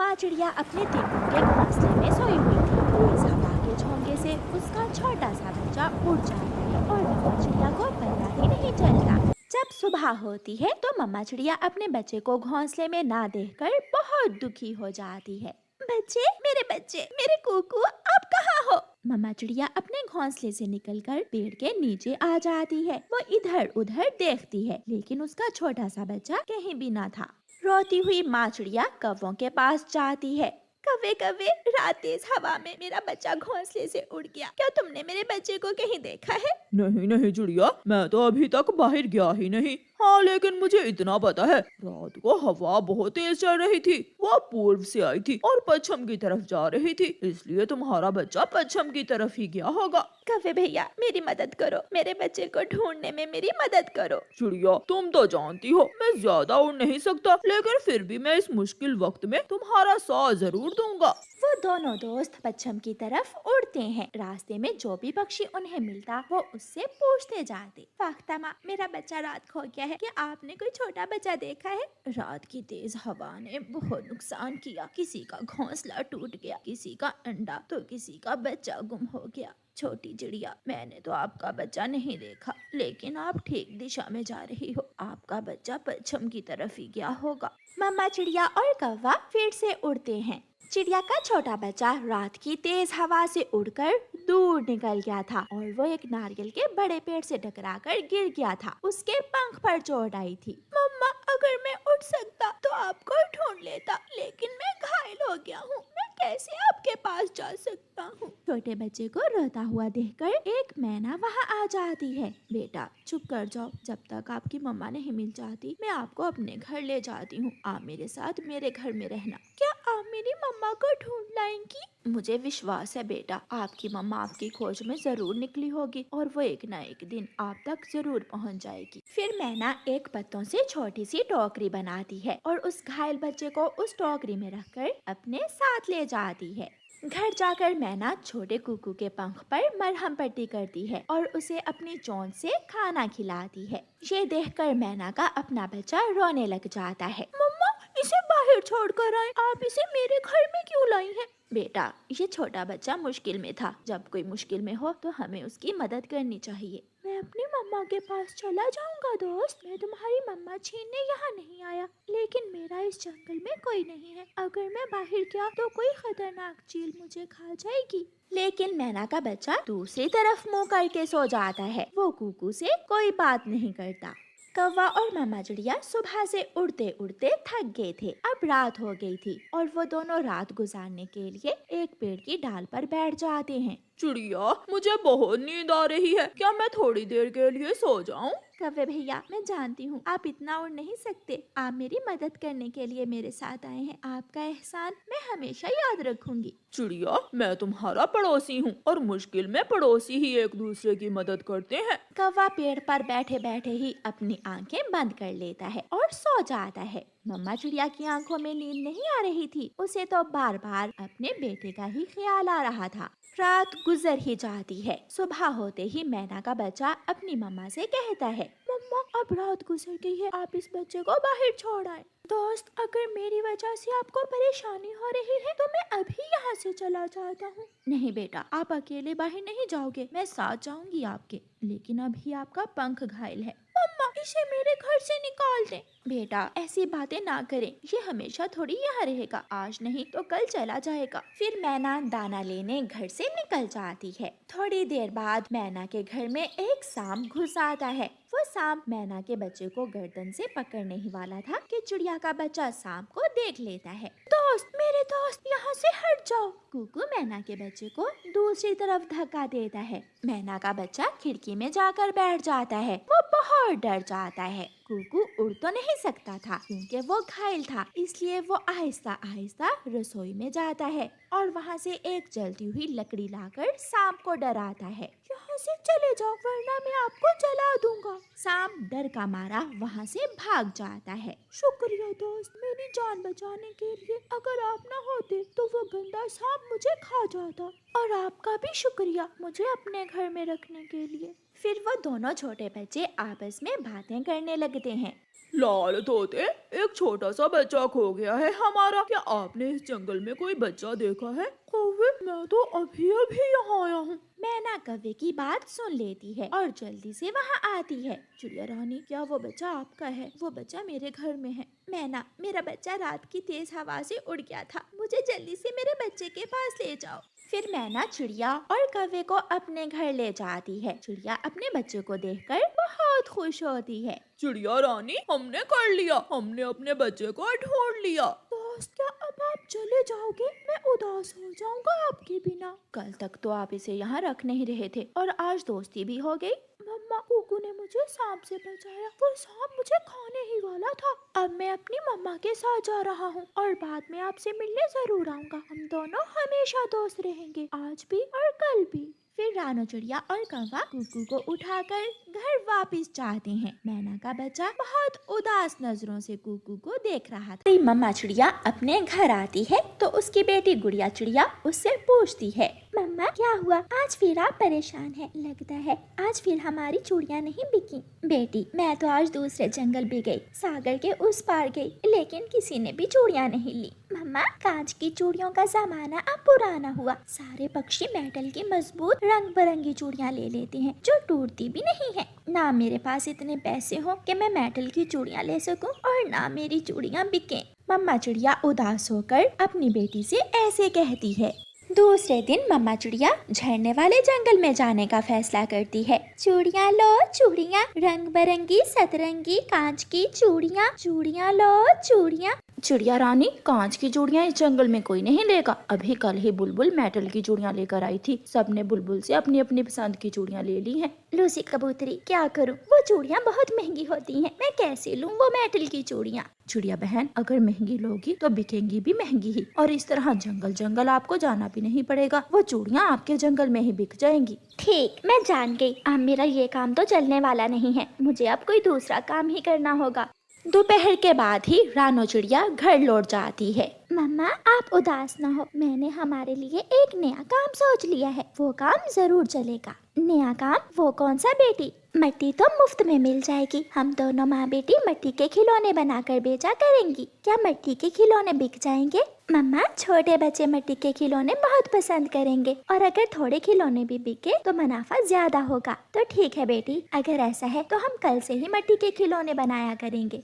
माँ चिड़िया अपने तिनकों के घोंसले में सोई हुई थी। तेज हवा के झोंके से उसका छोटा सा बच्चा उड़ जाता है और मम्मा चिड़िया को पता ही नहीं चलता। जब सुबह होती है तो मम्मा चिड़िया अपने बच्चे को घोंसले में ना देखकर बहुत दुखी हो जाती है। बच्चे, मेरे कुकू, आप कहाँ हो? मम्मा चिड़िया अपने घोंसले से निकलकर पेड़ के नीचे आ जाती है। वो इधर उधर देखती है, लेकिन उसका छोटा सा बच्चा कहीं भी ना था। रोती हुई माँ चिड़िया कौवों के पास जाती है। कव्वे कव्वे, रात तेज हवा में मेरा बच्चा घोंसले से उड़ गया। क्या तुमने मेरे बच्चे को कहीं देखा है? नहीं नहीं चिड़िया, मैं तो अभी तक बाहर गया ही नहीं। हाँ, लेकिन मुझे इतना पता है, रात को हवा बहुत तेज चल रही थी। वो पूर्व से आई थी और पश्चिम की तरफ जा रही थी, इसलिए तुम्हारा बच्चा पश्चिम की तरफ ही गया होगा। कव्वे भैया, मेरी मदद करो, मेरे बच्चे को ढूंढने में मेरी मदद करो। चिड़िया, तुम तो जानती हो मैं ज्यादा उड़ नहीं सकता, लेकिन फिर भी मैं इस मुश्किल वक्त में तुम्हारा साथ जरूर दूंगा। वो दोनों दोस्त पश्चिम की तरफ उड़ते हैं। रास्ते में जो भी पक्षी उन्हें मिलता वो उससे पूछते जाते, फाख्ता माँ, मेरा बच्चा रात खो गया है, क्या आपने कोई छोटा बच्चा देखा है? रात की तेज हवा ने बहुत नुकसान किया, किसी का घोंसला टूट गया, किसी का अंडा तो किसी का बच्चा गुम हो गया। छोटी चिड़िया, मैंने तो आपका बच्चा नहीं देखा, लेकिन आप ठीक दिशा में जा रही हो, आपका बच्चा पश्चिम की तरफ ही गया होगा। मम्मा चिड़िया और कौवा फिर से उड़ते हैं। चिड़िया का छोटा बच्चा रात की तेज हवा से उड़कर दूर निकल गया था और वो एक नारियल के बड़े पेड़ से टकराकर गिर गया था। उसके पंख पर चोट आई थी। मम्मा, अगर मैं उड़ सकता तो आपको ढूंढ लेता, लेकिन मैं घायल हो गया हूँ, मैं कैसे आपके पास जा सकता हूँ? छोटे बच्चे को रोता हुआ देखकर एक मैना वहाँ आ जाती है। बेटा चुप कर जाओ, जब तक आपकी मम्मा नहीं मिल जाती मैं आपको अपने घर ले जाती हूँ, आप मेरे साथ मेरे घर में रहना। क्या आप मेरी मम्मा को ढूंढ लाएंगी? मुझे विश्वास है बेटा, आपकी मम्मा आपकी खोज में जरूर निकली होगी और वो एक न एक दिन आप तक जरूर पहुंच जाएगी। फिर मैना एक पत्तों से छोटी सी टोकरी बनाती है और उस घायल बच्चे को उस टोकरी में रखकर अपने साथ ले जाती है। घर जाकर मैना छोटे कुकू के पंख पर मरहम पट्टी करती है और उसे अपनी चोंच से खाना खिलाती है। ये देखकर मैना का अपना बच्चा रोने लग जाता है। मम्मा, इसे बाहर छोड़कर आए, आप इसे मेरे घर में क्यों लाई हैं? बेटा, ये छोटा बच्चा मुश्किल में था, जब कोई मुश्किल में हो तो हमें उसकी मदद करनी चाहिए। मैं अपनी मम्मा के पास चला जाऊंगा दोस्त, मैं तुम्हारी मम्मा छीनने यहाँ नहीं आया, लेकिन मेरा इस जंगल में कोई नहीं है, अगर मैं बाहर गया तो कोई खतरनाक चील मुझे खा जाएगी। लेकिन मैना का बच्चा दूसरी तरफ मुंह करके सो जाता है। वो कुकू से कोई बात नहीं करता। कौवा और मम्मा चिड़िया सुबह से उड़ते उड़ते थक गए थे। अब रात हो गई थी और वो दोनों रात गुजारने के लिए एक पेड़ की डाल पर बैठ जाते हैं। चिड़िया, मुझे बहुत नींद आ रही है, क्या मैं थोड़ी देर के लिए सो जाऊं? कव्वे भैया, मैं जानती हूँ आप इतना उड़ नहीं सकते, आप मेरी मदद करने के लिए मेरे साथ आए हैं, आपका एहसान मैं हमेशा याद रखूंगी। चिड़िया, मैं तुम्हारा पड़ोसी हूँ और मुश्किल में पड़ोसी ही एक दूसरे की मदद करते हैं। कौवा पेड़ पर बैठे बैठे ही अपनी आंखें बंद कर लेता है और सो जाता है। मम्मा चिड़िया की आंखों में नींद नहीं आ रही थी, उसे तो बार बार अपने बेटे का ही ख्याल आ रहा था। रात गुजर ही जाती है। सुबह होते ही मैना का बच्चा अपनी मम्मा से कहता है, मम्मा, अब रात गुजर गई है, आप इस बच्चे को बाहर छोड़ आए। दोस्त, अगर मेरी वजह से आपको परेशानी हो रही है तो मैं अभी यहाँ से चला जाता हूँ। नहीं बेटा, आप अकेले बाहर नहीं जाओगे, मैं साथ जाऊंगी आपके, लेकिन अभी आपका पंख घायल है। मम्मा, इसे मेरे घर से निकाल दें। बेटा, ऐसी बातें ना करें, ये हमेशा थोड़ी यहाँ रहेगा, आज नहीं तो कल चला जाएगा। फिर मैना दाना लेने घर से निकल जाती है। थोड़ी देर बाद मैना के घर में एक सांप घुस आता है। वो सांप मैना के बच्चे को गर्दन से पकड़ने ही वाला था कि चिड़िया का बच्चा सांप को देख लेता है। दोस्त, मेरे दोस्त, यहाँ से हट जाओ। कुकू मैना के बच्चे को दूसरी तरफ धक्का देता है। मैना का बच्चा खिड़की में जाकर बैठ जाता है। वो बहुत डर जाता है। कुकू उड़ तो नहीं सकता था क्योंकि वो घायल था, इसलिए वो आहिस्ता आहिस्ता रसोई में जाता है और वहाँ से एक जलती हुई लकड़ी लाकर सांप को डराता है। यहाँ से चले जाओ वरना मैं आपको जला दूंगा। सांप डर का मारा वहाँ से भाग जाता है। शुक्रिया दोस्त, मेरी जान बचाने के लिए, अगर आप न होते तो वो गंदा सांप मुझे खा जाता। और आपका भी शुक्रिया मुझे अपने घर में रखने के लिए। फिर वो दोनों छोटे बच्चे आपस में बातें करने लगते हैं। लाल तोते, एक छोटा सा बच्चा खो गया है हमारा। क्या आपने इस जंगल में कोई बच्चा देखा है? कौवे, मैं तो अभी अभी यहाँ आया हूँ। मैना कौवे की बात सुन लेती है और जल्दी से वहाँ आती है। चिड़िया रानी, क्या वो बच्चा आपका है? वो बच्चा मेरे घर में है। मैना, मेरा बच्चा रात की तेज हवा से उड़ गया था, मुझे जल्दी से मेरे बच्चे के पास ले जाओ। फिर मैना चिड़िया और कौवे को अपने घर ले जाती है। चिड़िया अपने बच्चे को देखकर बहुत खुश होती है। चिड़िया रानी, हमने कर लिया, हमने अपने बच्चे को ढूंढ लिया। दोस्त, क्या अब आप चले जाओगे? मैं उदास हो जाऊंगा आपके बिना। कल तक तो आप इसे यहाँ रख नहीं रहे थे और आज दोस्ती भी हो गई। मम्मा, कुकू ने मुझे सांप से बचाया, वो सांप मुझे खाने ही वाला था। अब मैं अपनी मम्मा के साथ जा रहा हूँ और बाद में आपसे मिलने जरूर आऊंगा। हम दोनों हमेशा दोस्त रहेंगे, आज भी और कल भी। फिर रानो चिड़िया और कौवा कुकू को उठाकर घर वापस जाते हैं। मैना का बच्चा बहुत उदास नजरों से कुकू को देख रहा था। मम्मा चिड़िया अपने घर आती है तो उसकी बेटी गुड़िया चिड़िया उससे पूछती है, मम्मा क्या हुआ? आज फिर आप परेशान हैं, लगता है आज फिर हमारी चूड़ियाँ नहीं बिकी। बेटी, मैं तो आज दूसरे जंगल भी गई, सागर के उस पार गई, लेकिन किसी ने भी चूड़ियाँ नहीं ली। मम्मा, कांच की चूड़ियों का जमाना अब पुराना हुआ, सारे पक्षी मेटल की मजबूत रंग बिरंगी चूड़ियाँ ले लेते हैं जो टूटती भी नहीं है। ना मेरे पास इतने पैसे हो कि मैं मेटल की चूड़ियाँ ले सकूं और ना मेरी चूड़ियाँ बिके। मम्मा चिड़िया उदास होकर अपनी बेटी से ऐसे कहती है। दूसरे दिन मम्मा चिड़िया झरने वाले जंगल में जाने का फैसला करती है। चूड़ियाँ लो चूड़ियाँ, रंग बिरंगी सतरंगी कांच की चूड़ियाँ, चूड़ियाँ लो चूड़ियाँ। चिड़िया रानी, कांच की चूड़ियाँ इस जंगल में कोई नहीं लेगा। अभी कल ही बुलबुल मेटल की चूड़ियाँ लेकर आई थी, सबने बुलबुल से अपनी अपनी पसंद की चूड़ियाँ ले ली हैं। लूसी कबूतरी, क्या करूँ? वो चूड़ियाँ बहुत महंगी होती हैं, मैं कैसे लूँ वो मेटल की चूड़ियाँ? चिड़िया बहन, अगर महंगी लोगी तो बिकेंगी भी महंगी ही, और इस तरह जंगल जंगल आपको जाना भी नहीं पड़ेगा, वो चूड़ियाँ आपके जंगल में ही बिक जाएंगी। ठीक, मैं जान गई। अब मेरा ये काम तो चलने वाला नहीं है, मुझे अब कोई दूसरा काम ही करना होगा। दोपहर के बाद ही रानो चिड़िया घर लौट जाती है। मम्मा, आप उदास ना हो, मैंने हमारे लिए एक नया काम सोच लिया है, वो काम जरूर चलेगा। नया काम? वो कौन सा बेटी? मिट्टी तो मुफ्त में मिल जाएगी, हम दोनों माँ बेटी मिट्टी के खिलौने बनाकर बेचा करेंगी। क्या मिट्टी के खिलौने बिक जाएंगे? मम्मा, छोटे बच्चे मिट्टी के खिलौने बहुत पसंद करेंगे, और अगर थोड़े खिलौने भी बिके तो मुनाफा ज्यादा होगा। तो ठीक है बेटी, अगर ऐसा है तो हम कल से ही मिट्टी के खिलौने बनाया करेंगे।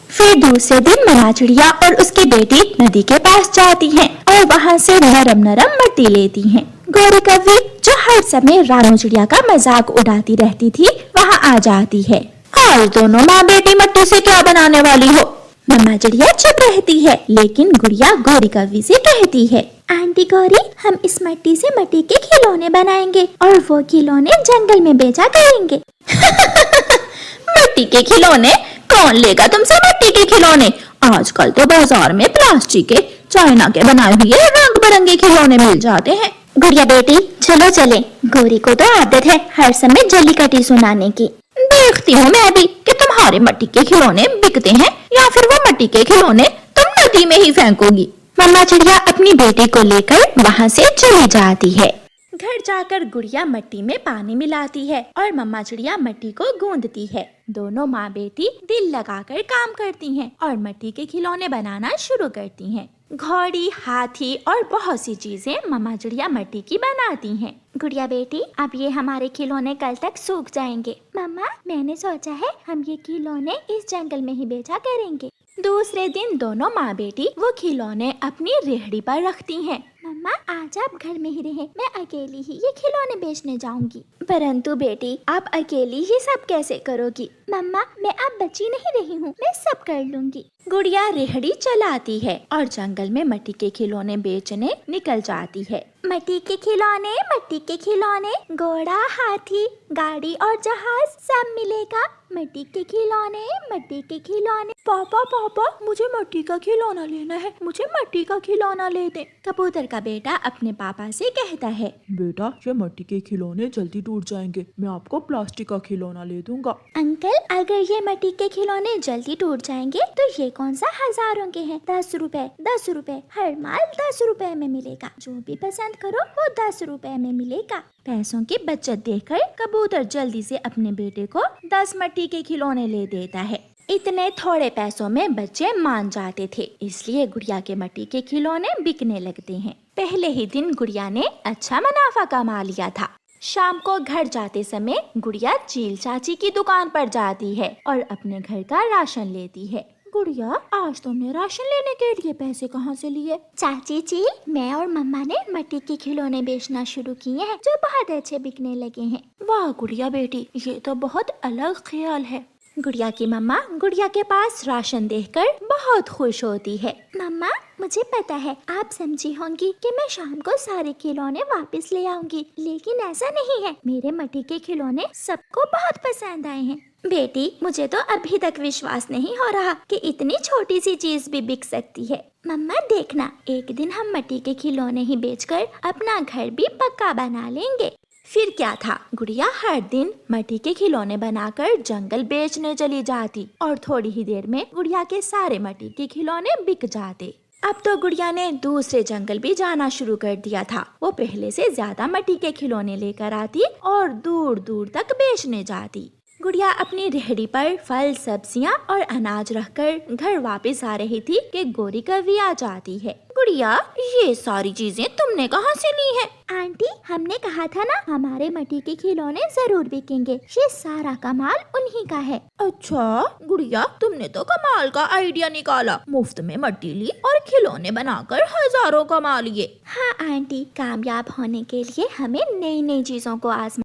फिर दूसरे दिन मम्मा चिड़िया और उसकी बेटी नदी के पास जाती हैं और वहाँ से नरम नरम मिट्टी लेती हैं। गौरी कौवी, जो हर समय रानो चिड़िया का मजाक उड़ाती रहती थी, वहाँ आ जाती है। आज दोनों माँ बेटी मिट्टी से क्या बनाने वाली हो? मम्मा चिड़िया चुप रहती है, लेकिन गुड़िया गौरी कौवी से कहती है, आंटी गौरी, हम इस मिट्टी से मिट्टी के खिलौने बनाएंगे और वो खिलौने जंगल में बेचा करेंगे। मिट्टी के खिलौने? कौन लेगा तुमसे मिट्टी के खिलौने? आजकल तो बाजार में प्लास्टिक के, चाइना के बनाए हुए रंग बिरंगे खिलौने मिल जाते हैं। गुड़िया बेटी, चलो चले, गौरी को तो आदत है हर समय जल्लीकटी सुनाने की। देखती हूँ मैं भी कि तुम्हारे मिट्टी के खिलौने बिकते हैं या फिर वो मिट्टी के खिलौने तुम नदी में ही फेंकोगी। मम्मा चिड़िया अपनी बेटी को लेकर वहाँ से चली जाती है। घर जाकर गुड़िया मिट्टी में पानी मिलाती है और मम्मा चिड़िया मिट्टी को गूंदती है। दोनों माँ बेटी दिल लगाकर काम करती हैं और मिट्टी के खिलौने बनाना शुरू करती हैं। घोड़ी, हाथी और बहुत सी चीजें मम्मा चिड़िया मिट्टी की बनाती हैं। गुड़िया बेटी, अब ये हमारे खिलौने कल तक सूख जाएंगे। मम्मा, मैंने सोचा है हम ये खिलौने इस जंगल में ही बेचा करेंगे। दूसरे दिन दोनों माँ बेटी वो खिलौने अपनी रेहड़ी पर रखती हैं। मम्मा, आज आप घर में ही रहे, मैं अकेली ही ये खिलौने बेचने जाऊंगी। परंतु बेटी, आप अकेली ही सब कैसे करोगी? मम्मा, मैं अब बची नहीं रही हूँ, मैं सब कर लूंगी। गुड़िया रेहड़ी चलाती है और जंगल में मिट्टी के खिलौने बेचने निकल जाती है। मिट्टी के खिलौने, घोड़ा, हाथी, गाड़ी और जहाज सब मिलेगा। मिट्टी के खिलौने। पापा, मुझे मिट्टी का खिलौना लेना है, मुझे मिट्टी का खिलौना ले दे। कबूतर का बेटा अपने पापा से कहता है, बेटा, ये मिट्टी के खिलौने जल्दी टूट जाएंगे, मैं आपको प्लास्टिक का खिलौना ले दूंगा। अंकल, अगर ये मिट्टी के खिलौने जल्दी टूट जाएंगे तो ये कौन सा हजारों के हैं? 10 रुपए, हर माल 10 रुपए में मिलेगा, जो भी पसंद करो वो 10 रुपए में मिलेगा। पैसों की बचत देखकर कबूतर जल्दी से अपने बेटे को 10 मिट्टी के खिलौने ले देता है। इतने थोड़े पैसों में बच्चे मान जाते थे, इसलिए गुड़िया के मिट्टी के खिलौने बिकने लगते हैं। पहले ही दिन गुड़िया ने अच्छा मुनाफा कमा लिया था। शाम को घर जाते समय गुड़िया चील चाची की दुकान पर जाती है और अपने घर का राशन लेती है। गुड़िया, आज तुमने राशन लेने के लिए पैसे कहाँ से लिए? चाची जी, मैं और मम्मा ने मिट्टी के खिलौने बेचना शुरू किए हैं जो बहुत अच्छे बिकने लगे हैं। वाह गुड़िया बेटी, ये तो बहुत अलग ख्याल है। गुड़िया की मम्मा गुड़िया के पास राशन देखकर बहुत खुश होती है। मम्मा, मुझे पता है आप समझी होंगी कि मैं शाम को सारे खिलौने वापस ले आऊंगी, लेकिन ऐसा नहीं है। मेरे मिट्टी के खिलौने सबको बहुत पसंद आए हैं। बेटी, मुझे तो अभी तक विश्वास नहीं हो रहा कि इतनी छोटी सी चीज भी बिक सकती है। मम्मा देखना, एक दिन हम मिट्टी के खिलौने ही बेचकर अपना घर भी पक्का बना लेंगे। फिर क्या था, गुड़िया हर दिन मिट्टी के खिलौने बनाकर जंगल बेचने चली जाती और थोड़ी ही देर में गुड़िया के सारे मिट्टी के खिलौने बिक जाते। अब तो गुड़िया ने दूसरे जंगल भी जाना शुरू कर दिया था। वो पहले से ज्यादा मिट्टी के खिलौने लेकर आती और दूर दूर तक बेचने जाती। गुड़िया अपनी रेहड़ी पर फल, सब्जियां और अनाज रखकर घर वापस आ रही थी कि गोरी कौवी आ जाती है। गुड़िया, ये सारी चीजें तुमने कहाँ से ली हैं? आंटी, हमने कहा था ना हमारे मिट्टी के खिलौने जरूर बिकेंगे। ये सारा कमाल उन्हीं का है। अच्छा गुड़िया, तुमने तो कमाल का आइडिया निकाला। मुफ्त में मिट्टी ली और खिलौने बनाकर हजारों कमा लिए। हाँ आंटी, कामयाब होने के लिए हमें नई नई चीजों को आजमा